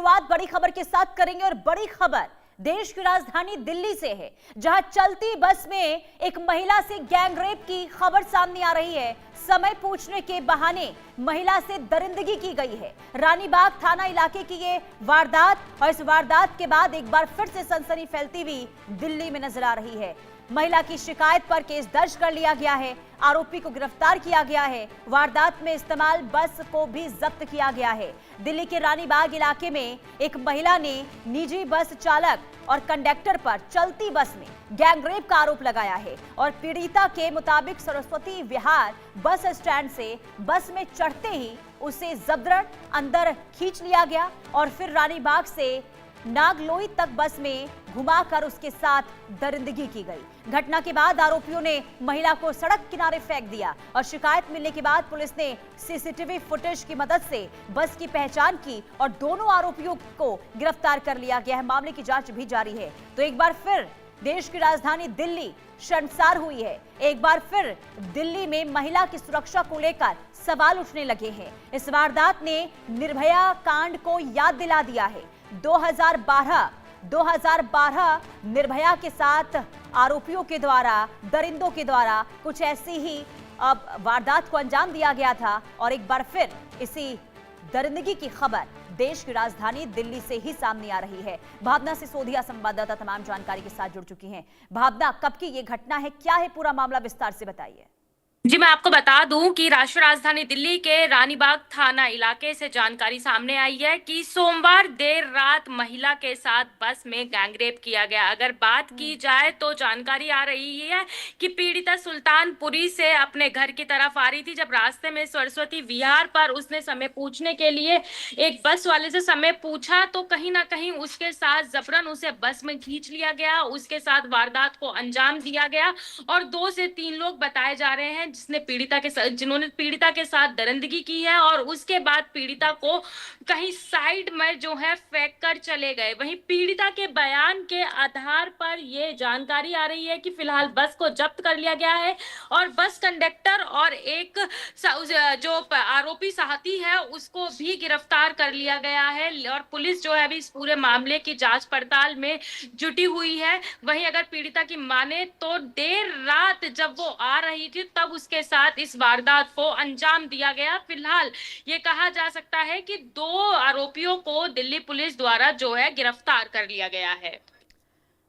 शुरुआत बड़ी खबर के साथ करेंगे और बड़ी खबर देश की राजधानी दिल्ली से है, जहां चलती बस में एक महिला से गैंगरेप की खबर सामने आ रही है। समय पूछने के बहाने महिला से दरिंदगी की गई है। रानीबाग थाना इलाके की ये वारदात, और इस वारदात के बाद एक बार फिर से सनसनी फैलती हुई दिल्ली में नजर आ रही है। महिला की शिकायत पर केस दर्ज कर लिया गया है, आरोपी को गिरफ्तार किया गया है। वारदात में इस्तेमाल बस को भी जब्त किया गया है। दिल्ली के रानीबाग इलाके में एक महिला ने निजी बस चालक और कंडक्टर पर चलती बस में गैंगरेप का आरोप लगाया है और पीड़िता के मुताबिक सरस्वती विहार बस स्टैंड से बस में चढ़ते ही उसे जबरन अंदर खींच लिया गया और फिर रानीबाग से नागलोई तक बस में घुमाकर उसके साथ दरिंदगी की गई। घटना के बाद आरोपियों ने महिला को सड़क किनारे फेंक दिया और शिकायत मिलने के बाद पुलिस ने सीसीटीवी फुटेज की मदद से बस की पहचान की और दोनों आरोपियों को गिरफ्तार कर लिया गया है। मामले की जांच भी जारी है। तो एक बार फिर देश की राजधानी दिल्ली शर्मसार हुई है। एक बार फिर दिल्ली में महिला की सुरक्षा को लेकर सवाल उठने लगे हैं। इस वारदात ने निर्भया कांड को याद दिला दिया है। 2012 निर्भया के साथ आरोपियों के द्वारा, दरिंदों के द्वारा कुछ ऐसी ही वारदात को अंजाम दिया गया था और एक बार फिर इसी दरिंदगी की खबर देश की राजधानी दिल्ली से ही सामने आ रही है। भावना सिसोदिया संवाददाता तमाम जानकारी के साथ जुड़ चुकी हैं। भावना, कब की ये घटना है, क्या है पूरा मामला, विस्तार से बताइए। जी, मैं आपको बता दूं कि राष्ट्रीय राजधानी दिल्ली के रानीबाग थाना इलाके से जानकारी सामने आई है कि सोमवार देर रात महिला के साथ बस में गैंगरेप किया गया। अगर बात की जाए तो जानकारी आ रही है कि पीड़िता सुल्तानपुरी से अपने घर की तरफ आ रही थी। जब रास्ते में सरस्वती विहार पर उसने समय पूछने के लिए एक बस वाले से समय पूछा तो कहीं ना कहीं उसके साथ जबरन उसे बस में खींच लिया गया। उसके साथ वारदात को अंजाम दिया गया और 2 से 3 लोग बताए जा रहे हैं जिन्होंने पीड़िता के साथ दरिंदगी की है और उसके बाद पीड़िता को कहीं साइड में जो है फेंक कर चले गए। वहीं पीड़िता के बयान के आधार पर ये जानकारी आ रही है कि फिलहाल बस को जब्त कर लिया गया है और बस कंडक्टर और एक जो आरोपी साथी है उसको भी गिरफ्तार कर लिया गया है और पुलिस जो है अभी इस पूरे मामले की जांच पड़ताल में जुटी हुई है। वहीं अगर पीड़िता की माने तो देर रात जब वो आ रही थी तब उसके साथ इस वारदात को अंजाम दिया गया। फिलहाल ये कहा जा सकता है कि 2 आरोपियों को दिल्ली पुलिस द्वारा जो है गिरफ्तार कर लिया गया है।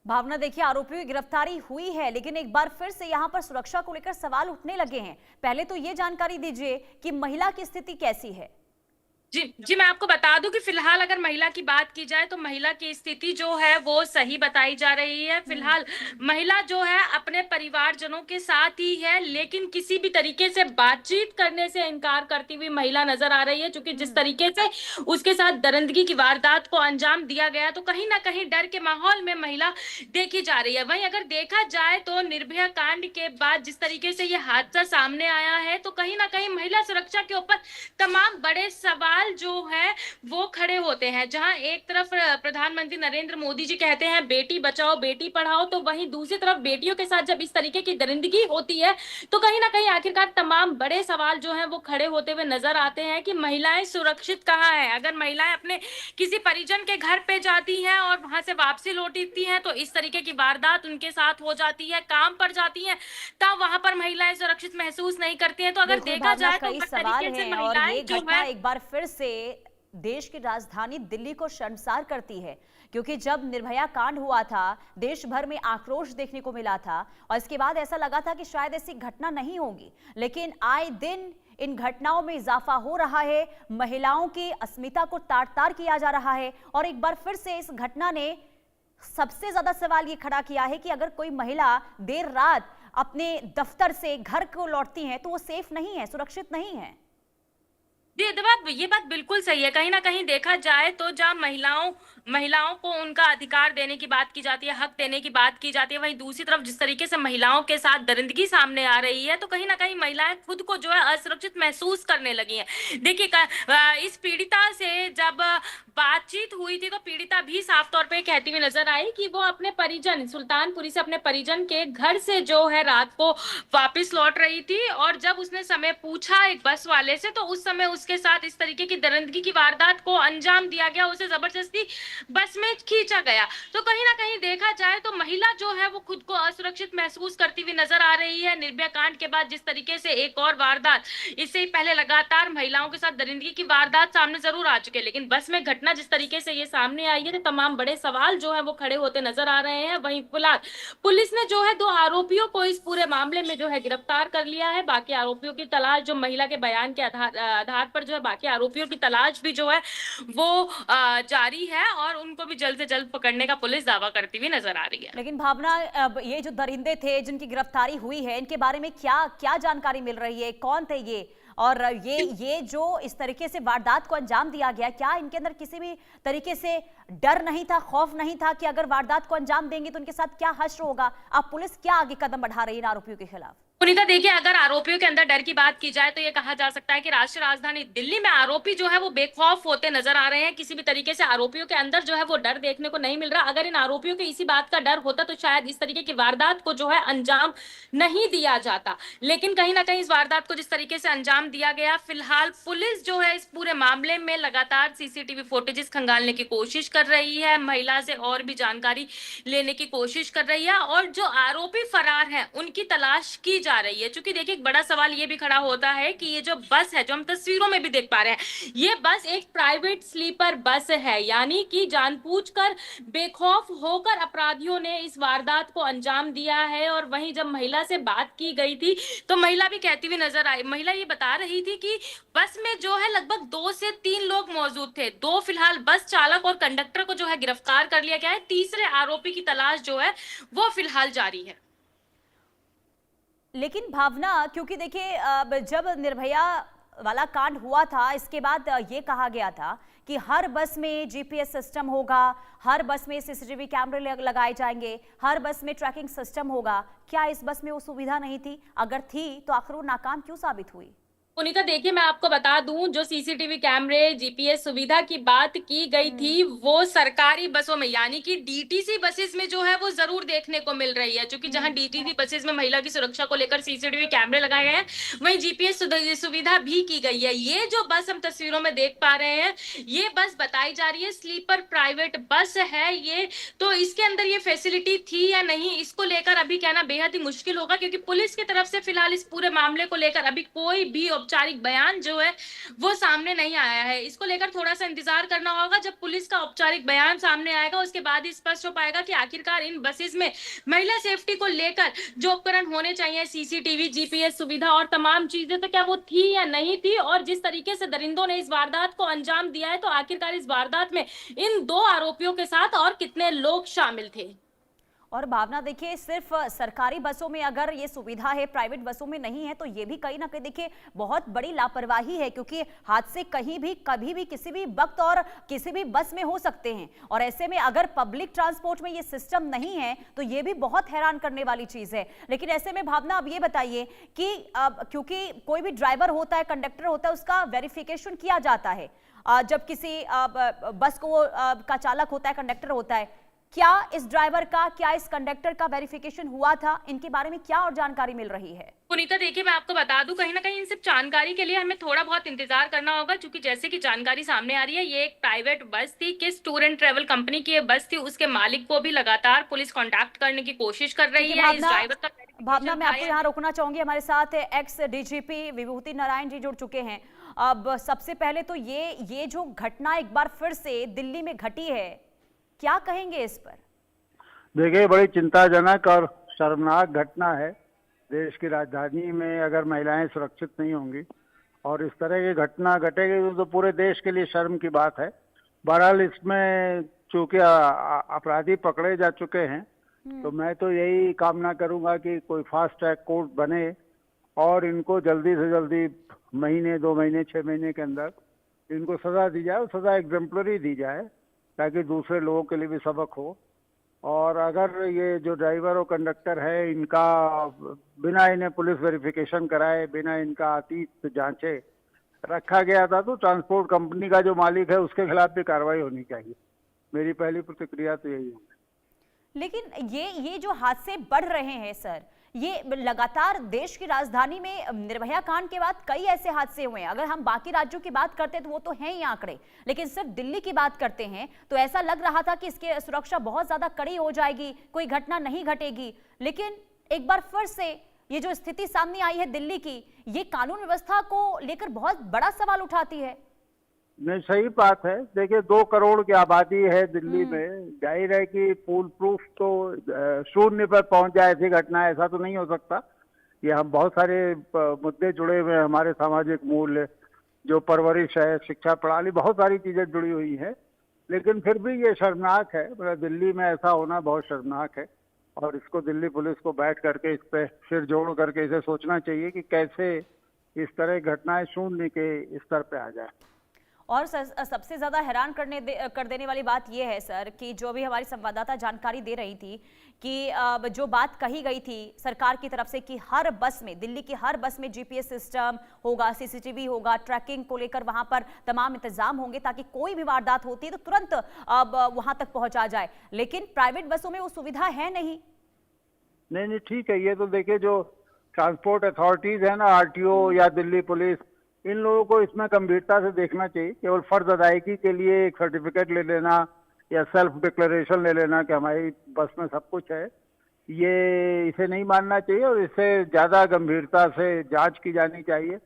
भावना, देखिए आरोपियों की गिरफ्तारी हुई है, लेकिन एक बार फिर से यहां पर सुरक्षा को लेकर सवाल उठने लगे हैं। पहले तो ये जानकारी दीजिए कि महिला की स्थिति कैसी है। जी, मैं आपको बता दूं कि फिलहाल अगर महिला की बात की जाए तो महिला की स्थिति जो है वो सही बताई जा रही है। फिलहाल महिला जो है अपने परिवारजनों के साथ ही है, लेकिन किसी भी तरीके से बातचीत करने से इनकार करती हुई महिला नजर आ रही है। क्योंकि जिस तरीके से उसके साथ दरिंदगी की वारदात को अंजाम दिया गया तो कहीं ना कहीं डर के माहौल में महिला देखी जा रही है। वहीं अगर देखा जाए तो निर्भया कांड के बाद जिस तरीके से ये हादसा सामने आया है तो कहीं ना कहीं महिला सुरक्षा के ऊपर तमाम बड़े सवाल जो है वो खड़े होते हैं। जहां एक तरफ प्रधानमंत्री नरेंद्र मोदी जी कहते हैं बेटी बचाओ बेटी पढ़ाओ, तो वहीं दूसरी तरफ बेटियों के साथ जब इस तरीके की दरिंदगी होती है तो कहीं ना कहीं आखिरकार तमाम बड़े सवाल जो हैं वो खड़े होते हुए नजर आते हैं कि महिलाएं सुरक्षित कहाँ हैं। अगर महिलाएं अपने किसी परिजन के घर पे जाती हैं और वहां से वापसी लौटती हैं तो इस तरीके की वारदात उनके साथ हो जाती है, काम पर जाती है, तब वहां पर महिलाएं सुरक्षित महसूस नहीं करती हैं। तो अगर देखा जाए तो कई सवाल हैं और ये घटना एक बार फिर से देश की राजधानी दिल्ली को शर्मसार करती है, क्योंकि जब निर्भया कांड हुआ था देश भर में आक्रोश देखने को मिला था और इसके बाद ऐसा लगा था कि शायद ऐसी घटना नहीं होगी, लेकिन आए दिन इन घटनाओं में इजाफा हो रहा है। महिलाओं की अस्मिता को तार-तार किया जा रहा है और एक बार फिर से इस घटना ने सबसे ज्यादा सवाल ये खड़ा किया है कि अगर कोई महिला देर रात अपने दफ्तर से घर को लौटती है तो वो सेफ नहीं है, सुरक्षित नहीं है। ये बात बिल्कुल सही है। कहीं ना कहीं देखा जाए तो जहाँ महिलाओं को उनका अधिकार देने की बात की जाती है, हक देने की बात की जाती है, वहीं दूसरी तरफ जिस तरीके से महिलाओं के साथ दरिंदगी सामने आ रही है तो कहीं ना कहीं महिलाएं खुद को जो है असुरक्षित महसूस करने लगी हैं। देखिए, इस पीड़िता से जब बातचीत हुई थी तो पीड़िता भी साफ तौर पे कहती हुई नजर आई कि वो अपने परिजन सुल्तानपुरी से अपने परिजन के घर से जो है रात को वापस लौट रही थी और जब उसने समय पूछा एक बस वाले से तो उस समय उसके साथ इस तरीके की दरिंदगी की वारदात को अंजाम दिया गया, उसे जबरदस्ती बस में खींचा गया। तो कहीं ना कहीं देखा जाए तो महिला जो है वो खुद को असुरक्षित महसूस करती हुई नजर आ रही है। निर्भया कांड के बाद जिस तरीके से एक और वारदात, इससे पहले लगातार महिलाओं के साथ दरिंदगी की वारदात सामने जरूर आ चुके हैं, लेकिन बस में घटना जिस तरीके से ये सामने आई है तो तमाम बड़े सवाल जो है वो खड़े होते नजर आ रहे हैं। वहीं फिलहाल पुलिस ने जो है 2 आरोपियों को इस पूरे मामले में जो है गिरफ्तार कर लिया है। बाकी आरोपियों की तलाश, जो महिला के बयान के आधार पर जो है बाकी आरोपियों की तलाश भी जो है वो जारी है और उनको भी जल्द से जल्द पकड़ने का पुलिस दावा करती हुई नजर आ रही है। लेकिन भावना, अब ये जो दरिंदे थे जिनकी गिरफ्तारी हुई है, इनके बारे में क्या क्या जानकारी मिल रही है? कौन थे ये? और ये जो इस तरीके से वारदात को अंजाम दिया गया, क्या इनके अंदर किसी भी तरीके से डर नहीं था, खौफ नहीं था कि अगर वारदात को अंजाम देंगे तो उनके साथ क्या हश्र होगा? अब पुलिस क्या आगे कदम बढ़ा रही है इन आरोपियों के खिलाफ? पुनीता, देखिए, अगर आरोपियों के अंदर डर की बात की जाए तो ये कहा जा सकता है कि राष्ट्रीय राजधानी दिल्ली में आरोपी जो है वो बेखौफ होते नजर आ रहे हैं। किसी भी तरीके से आरोपियों के अंदर जो है वो डर देखने को नहीं मिल रहा। अगर इन आरोपियों के इसी बात का डर होता तो शायद इस तरीके की वारदात को जो है अंजाम नहीं दिया जाता। लेकिन कहीं ना कहीं इस वारदात को जिस तरीके से अंजाम दिया गया, फिलहाल पुलिस जो है इस पूरे मामले में लगातार सीसीटीवी फुटेजेस खंगालने की कोशिश कर रही है, महिला से और भी जानकारी लेने की कोशिश कर रही है और जो आरोपी फरार हैं उनकी तलाश की जा रही है। क्योंकि देखिए, एक बड़ा सवाल ये भी खड़ा होता है कि ये जो बस है, जो हम तस्वीरों में भी देख पा रहे हैं, ये बस एक प्राइवेट स्लीपर बस है, यानी कि जानबूझकर बेखौफ होकर अपराधियों ने इस वारदात को अंजाम दिया है। और वहीं जब महिला से बात की गई थी तो महिला भी कहती हुई नजर आई। महिला ये बता रही थी कि बस में जो है लगभग 2 से 3 लोग मौजूद थे। 2 फिलहाल बस चालक और कंडक्टर को जो है गिरफ्तार कर लिया गया है। तीसरे आरोपी की तलाश जो है वो फिलहाल जारी है। लेकिन भावना, क्योंकि देखिए, जब निर्भया वाला कांड हुआ था, इसके बाद ये कहा गया था कि हर बस में जीपीएस सिस्टम होगा, हर बस में सीसीटीवी कैमरे लगाए जाएंगे, हर बस में ट्रैकिंग सिस्टम होगा। क्या इस बस में वो सुविधा नहीं थी? अगर थी तो आखिर वो नाकाम क्यों साबित हुई? पुनीता, देखिए, मैं आपको बता दूं, जो सीसीटीवी कैमरे, जीपीएस सुविधा की बात की गई थी वो सरकारी बसों में, यानी कि डीटीसी बसेस में जो है वो जरूर देखने को मिल रही है। क्योंकि जहां डीटीसी बसेस में महिला की सुरक्षा को लेकर सीसीटीवी कैमरे लगाए गए हैं, वहीं जीपीएस सुविधा भी की गई है। ये जो बस हम तस्वीरों में देख पा रहे हैं, ये बस बताई जा रही है स्लीपर प्राइवेट बस है ये। तो इसके अंदर ये फैसिलिटी थी या नहीं, इसको लेकर अभी कहना बेहद ही मुश्किल होगा, क्योंकि पुलिस की तरफ से फिलहाल इस पूरे मामले को लेकर अभी कोई भी औपचारिक बयान जो है वो सामने नहीं आया है। इसको लेकर थोड़ा सा इंतजार करना होगा। जब पुलिस का औपचारिक बयान सामने आएगा उसके बाद ही स्पष्ट हो पाएगा कि आखिरकार इन बसेस में महिला सेफ्टी को लेकर जो उपकरण होने चाहिए, सीसीटीवी, जीपीएस सुविधा और तमाम चीजें, तो क्या वो थी या नहीं थी। और जिस तरीके से दरिंदों ने इस वारदात को अंजाम दिया है, तो आखिरकार इस वारदात में इन 2 आरोपियों के साथ और कितने लोग शामिल थे। और भावना, देखिए, सिर्फ सरकारी बसों में अगर ये सुविधा है, प्राइवेट बसों में नहीं है, तो ये भी कहीं ना कहीं देखिए बहुत बड़ी लापरवाही है। क्योंकि हादसे कहीं भी, कभी भी, किसी भी वक्त और किसी भी बस में हो सकते हैं। और ऐसे में अगर पब्लिक ट्रांसपोर्ट में ये सिस्टम नहीं है तो ये भी बहुत हैरान करने वाली चीज है। लेकिन ऐसे में भावना, अब ये बताइए कि क्योंकि कोई भी ड्राइवर होता है, कंडक्टर होता है, उसका वेरिफिकेशन किया जाता है जब किसी बस को का चालक होता है, कंडक्टर होता है। क्या इस ड्राइवर का, क्या इस कंडक्टर का वेरिफिकेशन हुआ था? इनके बारे में क्या और जानकारी मिल रही है? पुनीता, देखिए, मैं आपको बता दूं, कहीं ना कहीं इन सब जानकारी के लिए हमें थोड़ा बहुत इंतजार करना होगा। क्योंकि जैसे कि जानकारी सामने आ रही है, ये एक प्राइवेट बस थी, किस टूर एंड ट्रेवल कंपनी की ये बस थी, उसके मालिक को भी लगातार पुलिस कांटेक्ट करने की कोशिश कर रही है। इस ड्राइवर का भावना, मैं आपको यहाँ रोकना चाहूंगी। हमारे साथ एक्स डीजीपी विभूति नारायण जी जुड़ चुके हैं। अब सबसे पहले तो ये जो घटना एक बार फिर से दिल्ली में घटी है, क्या कहेंगे इस पर? देखिए, बड़ी चिंताजनक और शर्मनाक घटना है। देश की राजधानी में अगर महिलाएं सुरक्षित नहीं होंगी और इस तरह की घटना घटेगी तो पूरे देश के लिए शर्म की बात है। बहरहाल, इसमें चूंकि अपराधी पकड़े जा चुके हैं, तो मैं तो यही कामना करूंगा कि कोई फास्ट ट्रैक कोर्ट बने और इनको जल्दी से जल्दी, महीने, 2 महीने, 6 महीने के अंदर इनको सजा दी जाए, सजा एग्जाम्पलरी दी जाए, ताकि दूसरे लोगों के लिए भी सबक हो। और अगर ये जो ड्राइवर और कंडक्टर है, इनका बिना इन्हें पुलिस वेरिफिकेशन कराए, बिना इनका अतीत जांचे रखा गया था, तो ट्रांसपोर्ट कंपनी का जो मालिक है उसके खिलाफ भी कार्रवाई होनी चाहिए। मेरी पहली प्रतिक्रिया तो यही है। लेकिन ये जो हादसे बढ़ रहे हैं सर, ये लगातार देश की राजधानी में निर्भया कांड के बाद कई ऐसे हादसे हुए हैं। अगर हम बाकी राज्यों की बात करते हैं तो वो तो हैं ही आंकड़े, लेकिन सिर्फ दिल्ली की बात करते हैं तो ऐसा लग रहा था कि इसकी सुरक्षा बहुत ज्यादा कड़ी हो जाएगी, कोई घटना नहीं घटेगी। लेकिन एक बार फिर से ये जो स्थिति सामने आई है दिल्ली की, ये कानून व्यवस्था को लेकर बहुत बड़ा सवाल उठाती है। नहीं, सही बात है। देखिए 2 करोड़ की आबादी है दिल्ली में, जाहिर है कि फूल प्रूफ तो शून्य पर पहुंच जाए ऐसी घटना, ऐसा तो नहीं हो सकता। ये हम बहुत सारे मुद्दे जुड़े हुए हैं, हमारे सामाजिक मूल्य, जो परवरिश है, शिक्षा प्रणाली, बहुत सारी चीजें जुड़ी हुई हैं। लेकिन फिर भी ये शर्मनाक है, मतलब दिल्ली में ऐसा होना बहुत शर्मनाक है। और इसको दिल्ली पुलिस को बैठ करके इस पे सिर जोड़ करके इसे सोचना चाहिए कि कैसे इस तरह की घटनाएं शून्य के स्तर पे आ जाए। और सबसे ज्यादा हैरान कर देने वाली बात यह है सर कि जो भी हमारी संवाददाता जानकारी दे रही थी कि जो बात कही गई थी सरकार की तरफ से कि हर बस में, दिल्ली की हर बस में जीपीएस सिस्टम होगा, सीसीटीवी होगा, ट्रैकिंग को लेकर वहां पर तमाम इंतजाम होंगे ताकि कोई भी वारदात होती है तो तुरंत वहां तक पहुंचा जाए। लेकिन प्राइवेट बसों में वो सुविधा है नहीं। नहीं, ठीक है। ये तो देखिए जो ट्रांसपोर्ट अथॉरिटीज है ना, आरटीओ या दिल्ली पुलिस, इन लोगों को इसमें गंभीरता से देखना चाहिए। केवल फर्ज अदायगी के लिए एक सर्टिफिकेट ले लेना या सेल्फ डिक्लेरेशन ले लेना कि हमारी बस में सब कुछ है, ये इसे नहीं मानना चाहिए और इसे ज़्यादा गंभीरता से जांच की जानी चाहिए।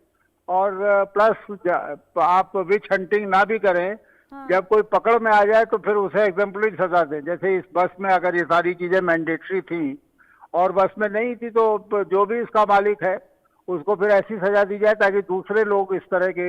और प्लस आप विच हंटिंग ना भी करें। जब कोई पकड़ में आ जाए तो फिर उसे एग्जाम्पलरी सजा दें। जैसे इस बस में अगर ये सारी चीज़ें मैंडेटरी थी और बस में नहीं थी तो जो भी इसका मालिक है उसको फिर ऐसी सजा दी जाए ताकि दूसरे लोग इस तरह की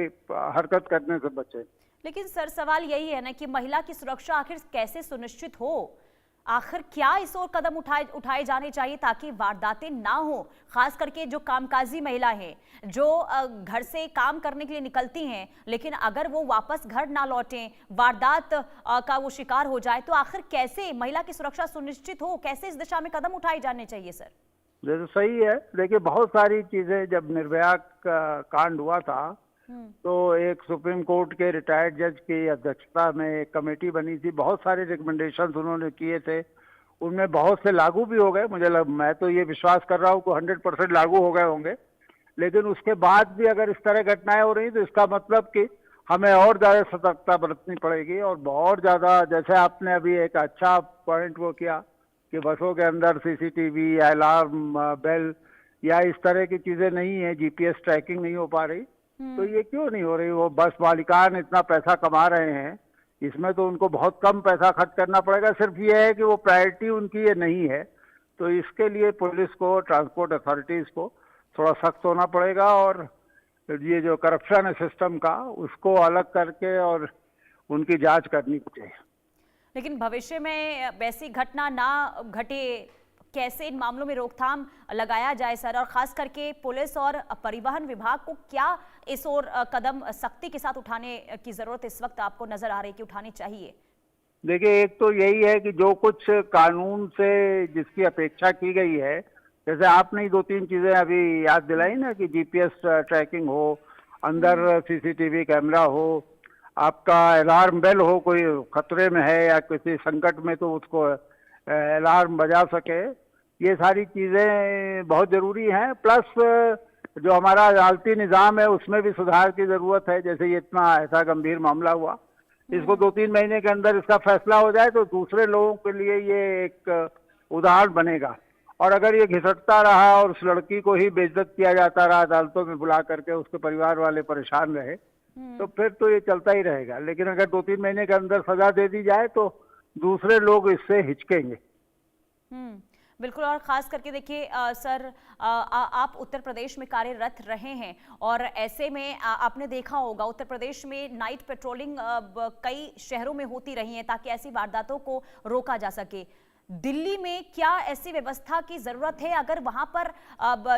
हरकत करने से बचें। लेकिन सर सवाल यही है ना कि महिला की सुरक्षा आखिर कैसे सुनिश्चित हो? आखिर क्या इस ओर कदम उठाए जाने चाहिए ताकि वारदातें ना हो? खास करके जो कामकाजी महिला हैं, जो घर से काम करने के लिए निकलती हैं, लेकिन अगर वो वापस घर ना लौटें, वारदात का वो शिकार हो जाए, तो आखिर कैसे महिला की सुरक्षा सुनिश्चित हो? कैसे इस दिशा में कदम उठाए जाने चाहिए सर? ये तो सही है। देखिए बहुत सारी चीजें, जब निर्भया का कांड हुआ था तो एक सुप्रीम कोर्ट के रिटायर्ड जज की अध्यक्षता में एक कमेटी बनी थी, बहुत सारे रिकमेंडेशंस उन्होंने किए थे, उनमें बहुत से लागू भी हो गए। मैं तो ये विश्वास कर रहा हूँ कि 100% लागू हो गए होंगे। लेकिन उसके बाद भी अगर इस तरह घटनाएं हो रही तो इसका मतलब कि हमें और ज्यादा सतर्कता बरतनी पड़ेगी और बहुत ज्यादा, जैसे आपने अभी एक अच्छा पॉइंट वो किया कि बसों के अंदर सीसीटीवी या अलार्म बेल या इस तरह की चीजें नहीं है, जीपीएस ट्रैकिंग नहीं हो पा रही, तो ये क्यों नहीं हो रही? वो बस मालिकान इतना पैसा कमा रहे हैं, इसमें तो उनको बहुत कम पैसा खर्च करना पड़ेगा। सिर्फ ये है कि वो प्रायोरिटी उनकी ये नहीं है, तो इसके लिए पुलिस को, ट्रांसपोर्ट अथॉरिटीज को थोड़ा सख्त होना पड़ेगा और ये जो करप्शन है सिस्टम का, उसको अलग करके और उनकी जांच करनी चाहिए। लेकिन भविष्य में वैसी घटना ना घटे, कैसे इन मामलों में रोकथाम लगाया जाए सर? और खास करके पुलिस और परिवहन विभाग को क्या इस ओर कदम सख्ती के साथ उठाने की जरूरत इस वक्त आपको नजर आ रही है कि उठानी चाहिए? देखिए एक तो यही है कि जो कुछ कानून से जिसकी अपेक्षा की गई है, जैसे आपने 2-3 चीजें अभी याद दिलाई ना कि जीपीएस ट्रैकिंग हो, अंदर सीसीटीवी कैमरा हो, आपका अलार्म बेल हो, कोई खतरे में है या किसी संकट में तो उसको अलार्म बजा सके, ये सारी चीजें बहुत जरूरी हैं। प्लस जो हमारा अदालती निज़ाम है उसमें भी सुधार की जरूरत है। जैसे ये इतना ऐसा गंभीर मामला हुआ, इसको 2-3 महीने के अंदर इसका फैसला हो जाए तो दूसरे लोगों के लिए ये एक उदाहरण बनेगा। और अगर ये घिसटता रहा और उस लड़की को ही बेइज्जत किया जाता रहा, अदालतों में बुला करके उसके परिवार वाले परेशान रहे, तो फिर तो ये चलता ही रहेगा। लेकिन अगर 2-3 महीने के अंदर सजा दे दी जाए तो दूसरे लोग इससे हिचकेंगे। बिल्कुल। और खास करके देखिए सर, आप उत्तर प्रदेश में कार्यरत रहे हैं और ऐसे में आपने देखा होगा उत्तर प्रदेश में नाइट पेट्रोलिंग कई शहरों में होती रही है ताकि ऐसी वारदातों को रोका जा सके। दिल्ली में क्या ऐसी व्यवस्था की जरूरत है? अगर वहां पर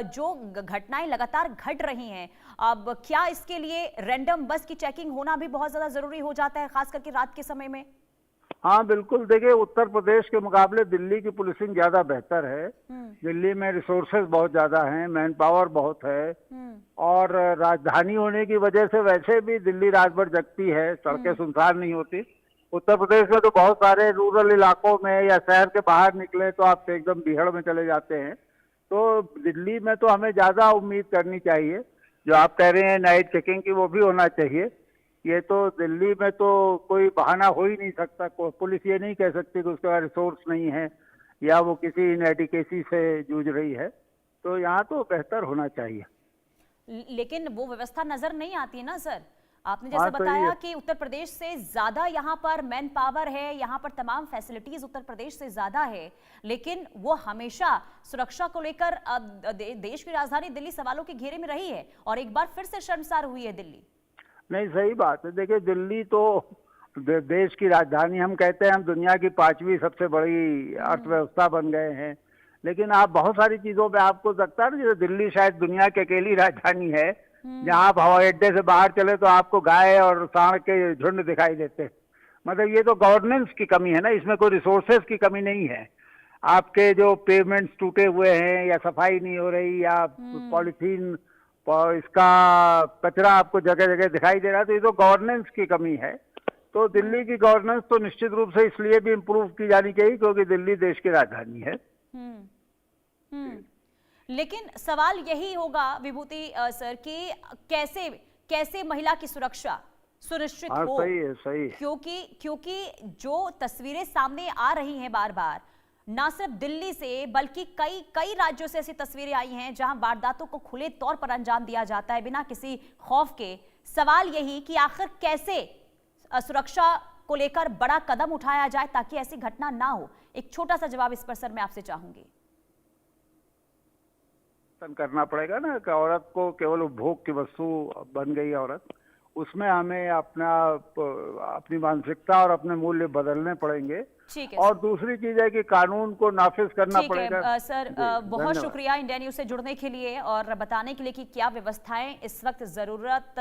जो घटनाएं लगातार घट रही हैं, अब क्या इसके लिए रैंडम बस की चेकिंग होना भी बहुत ज्यादा जरूरी हो जाता है, खास करके रात के समय में? हाँ बिल्कुल। देखिए उत्तर प्रदेश के मुकाबले दिल्ली की पुलिसिंग ज्यादा बेहतर है। दिल्ली में रिसोर्सेज बहुत ज्यादा हैं, मैन पावर बहुत है और राजधानी होने की वजह से वैसे भी दिल्ली रात भर जगती है, सड़कें सुनसान नहीं होती। उत्तर प्रदेश में तो बहुत सारे रूरल इलाकों में या शहर के बाहर निकले तो आप एकदम बीहड़ में चले जाते हैं। तो दिल्ली में तो हमें ज्यादा उम्मीद करनी चाहिए। जो आप कह रहे हैं नाइट चेकिंग की, वो भी होना चाहिए। ये तो दिल्ली में तो कोई बहाना हो ही नहीं सकता। पुलिस ये नहीं कह सकती कि उसके पास रिसोर्स नहीं है या वो किसी इनएडिकेसी से जूझ रही है। तो यहाँ तो बेहतर होना चाहिए। लेकिन वो व्यवस्था नजर नहीं आती ना सर। आपने हाँ, जैसे तो बताया ये कि उत्तर प्रदेश से ज्यादा यहाँ पर मैन पावर है, यहाँ पर तमाम फैसिलिटीज उत्तर प्रदेश से ज्यादा है, लेकिन वो हमेशा सुरक्षा को लेकर देश की राजधानी दिल्ली सवालों के घेरे में रही है और एक बार फिर से शर्मसार हुई है दिल्ली। नहीं, सही बात है। देखिए, दिल्ली तो देश की राजधानी, हम कहते हैं हम दुनिया की 5वीं सबसे बड़ी अर्थव्यवस्था बन गए हैं। लेकिन आप बहुत सारी चीजों पे आपको लगता है ना, जैसे दिल्ली शायद दुनिया की अकेली राजधानी है जहां आप हवाई अड्डे से बाहर चले तो आपको गाय और सांड के झुंड दिखाई देते। मतलब ये तो गवर्नेंस की कमी है ना, इसमें कोई रिसोर्सेज की कमी नहीं है। आपके जो पेमेंट्स टूटे हुए हैं या सफाई नहीं हो रही या पॉलिथीन इसका कचरा आपको जगह जगह दिखाई दे रहा है, तो ये तो गवर्नेंस की कमी है। तो दिल्ली की गवर्नेंस तो निश्चित रूप से इसलिए भी इम्प्रूव की जानी चाहिए क्योंकि दिल्ली देश की राजधानी है। लेकिन सवाल यही होगा विभूति सर कि कैसे कैसे महिला की सुरक्षा सुनिश्चित हो। सही है, सही है। क्योंकि जो तस्वीरें सामने आ रही हैं बार बार, ना सिर्फ दिल्ली से बल्कि कई राज्यों से ऐसी तस्वीरें आई हैं जहां वारदातों को खुले तौर पर अंजाम दिया जाता है बिना किसी खौफ के। सवाल यही कि आखिर कैसे सुरक्षा को लेकर बड़ा कदम उठाया जाए ताकि ऐसी घटना ना हो। एक छोटा सा जवाब इस पर सर मैं आपसे चाहूंगी। करना पड़ेगा ना कि औरत को केवल उपभोग की वस्तु बन गई औरत, उसमें हमें अपनी मानसिकता और अपने मूल्य बदलने पड़ेंगे। ठीक है। और दूसरी चीज है कि कानून को नाफिज करना पड़ेगा। सर बहुत शुक्रिया इंडिया न्यूज से जुड़ने के लिए और बताने के लिए कि क्या व्यवस्थाएं इस वक्त जरूरत